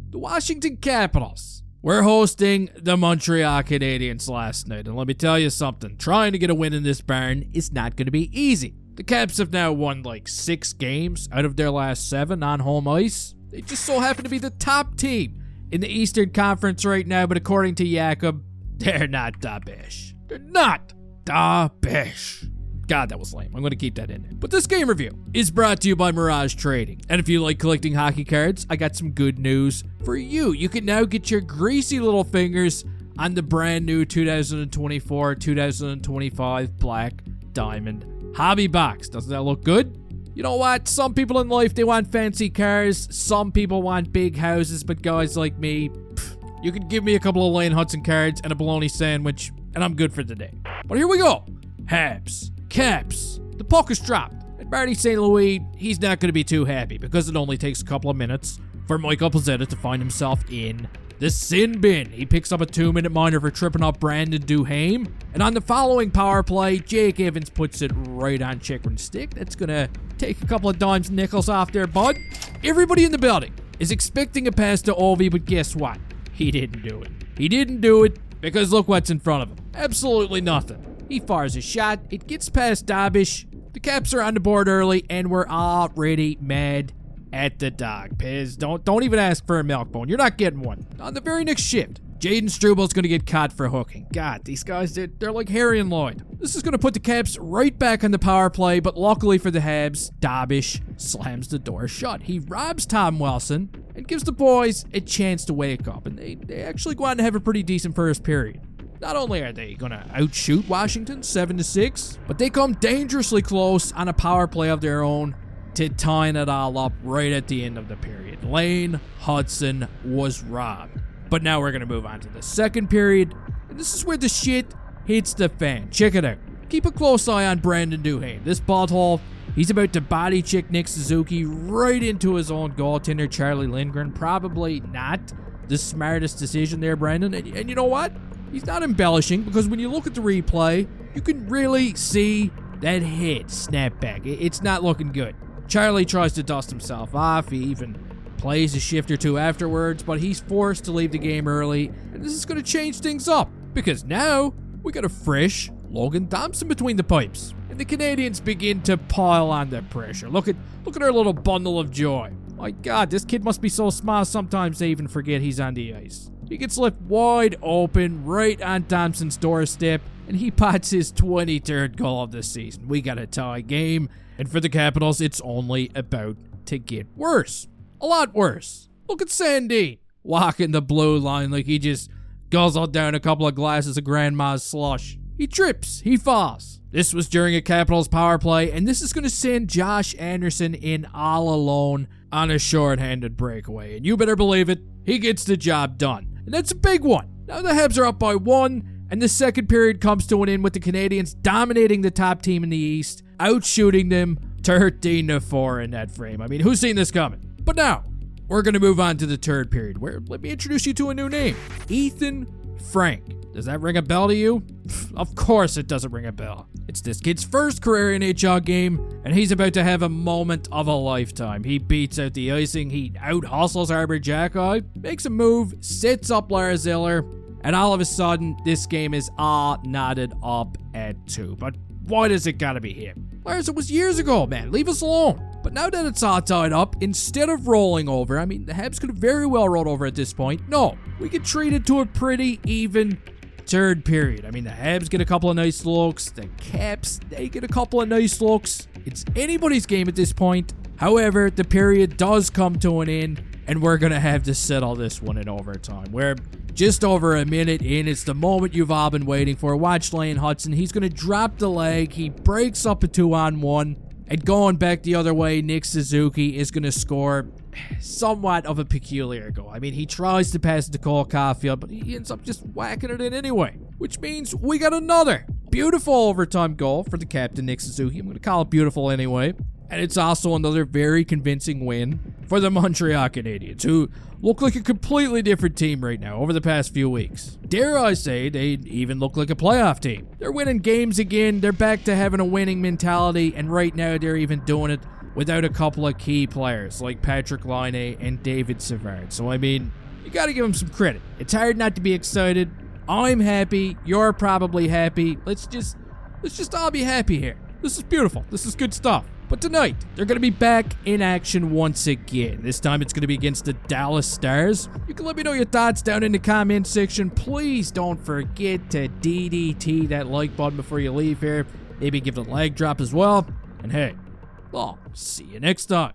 the Washington Capitals were hosting the Montreal Canadiens last night. And let me tell you something, trying to get a win in this barn is not going to be easy. The Caps have now won like 6 games out of their last 7 on home ice. They just so happen to be the top team in the Eastern Conference right now, but according to Jakob, they're not da bish. They're not da bish. God, that was lame. I'm going to keep that in there. But this game review is brought to you by Miraj Trading. And if you like collecting hockey cards, I got some good news for you. You can now get your greasy little fingers on the brand new 2024-2025 Black Diamond Hobby Box. Doesn't that look good? You know what? Some people in life, they want fancy cars. Some people want big houses. But guys like me, you can give me a couple of Lane Hudson cards and a bologna sandwich, and I'm good for the day. But here we go. Habs. Caps. The puck is dropped. And Marty St. Louis, he's not going to be too happy because it only takes a couple of minutes for Michael Pezzetta to find himself in the sin bin. He picks up a 2-minute minor for tripping up Brandon Duhaime. And on the following power play, Jake Evans puts it right on Chikrin's stick. That's going to take a couple of dimes and nickels off there, bud. Everybody in the building is expecting a pass to Ovi, but guess what? He didn't do it. He didn't do it because look what's in front of him. Absolutely nothing. He fires a shot. It gets past Dabish. The Caps are on the board early, and we're already mad at the dog. Pez, don't even ask for a milk bone. You're not getting one. On the very next shift, Jaden Strubal's going to get caught for hooking. God, these guys, they're like Harry and Lloyd. This is going to put the Caps right back on the power play, but luckily for the Habs, Dabish slams the door shut. He robs Tom Wilson and gives the boys a chance to wake up, and they actually go out and have a pretty decent first period. Not only are they going to outshoot Washington 7-6, but they come dangerously close on a power play of their own to tying it all up right at the end of the period. Lane Hudson was robbed. But now we're going to move on to the second period, and this is where the shit hits the fan. Check it out. Keep a close eye on Brandon Duhaime. This butthole, he's about to body check Nick Suzuki right into his own goaltender, Charlie Lindgren. Probably not the smartest decision there, Brandon. And you know what? He's not embellishing, because when you look at the replay, you can really see that hit snap back. It's not looking good. Charlie tries to dust himself off. He even plays a shift or two afterwards, but he's forced to leave the game early, and this is going to change things up, because now we got a fresh Logan Thompson between the pipes, and the Canadiens begin to pile on the pressure. Look at our little bundle of joy. My God, this kid must be so smart sometimes they even forget he's on the ice. He gets left wide open right on Thompson's doorstep, and he pots his 23rd goal of the season. We got a tie game, and for the Capitals, it's only about to get worse. A lot worse. Look at Sandine walking the blue line like he just guzzled down a couple of glasses of Grandma's slush. He trips. He falls. This was during a Capitals power play, and this is going to send Josh Anderson in all alone on a shorthanded breakaway. And you better believe it, he gets the job done. And that's a big one. Now the Habs are up by 1, and the second period comes to an end with the Canadiens dominating the top team in the East, outshooting them 13-4 in that frame. I mean, who's seen this coming? But now, we're going to move on to the third period, where let me introduce you to a new name. Ethan Frank. Does that ring a bell to you? Of course it doesn't ring a bell. It's this kid's first career NHL game, and he's about to have a moment of a lifetime. He beats out the icing, he out-hustles Arbor Jacki, makes a move, sets up Lars Eller, and all of a sudden, this game is all knotted up at 2. But why does it gotta be him? Lars, it was years ago, man. Leave us alone. But now that it's all tied up, instead of rolling over, I mean, the Habs could have very well rolled over at this point. No, we could treat it to a pretty even third period. I mean, the Habs get a couple of nice looks. The Caps, they get a couple of nice looks. It's anybody's game at this point. However, the period does come to an end, and we're going to have to settle this one in overtime. We're just over a minute in. It's the moment you've all been waiting for. Watch Lane Hudson. He's going to drop the leg. He breaks up a 2-on-1. And going back the other way, Nick Suzuki is going to score somewhat of a peculiar goal. I mean, he tries to pass it to Cole Caulfield, but he ends up just whacking it in anyway. Which means we got another beautiful overtime goal for the captain, Nick Suzuki. I'm going to call it beautiful anyway. And it's also another very convincing win for the Montreal Canadiens, who look like a completely different team right now over the past few weeks. Dare I say, they even look like a playoff team. They're winning games again, they're back to having a winning mentality, and right now they're even doing it without a couple of key players like Patrick Laine and David Savard. So, I mean, you got to give him some credit. It's hard not to be excited. I'm happy. You're probably happy. Let's just all be happy here. This is beautiful. This is good stuff. But tonight, they're going to be back in action once again. This time, it's going to be against the Dallas Stars. You can let me know your thoughts down in the comment section. Please don't forget to DDT that like button before you leave here. Maybe give it a leg drop as well. And hey, I'll see you next time.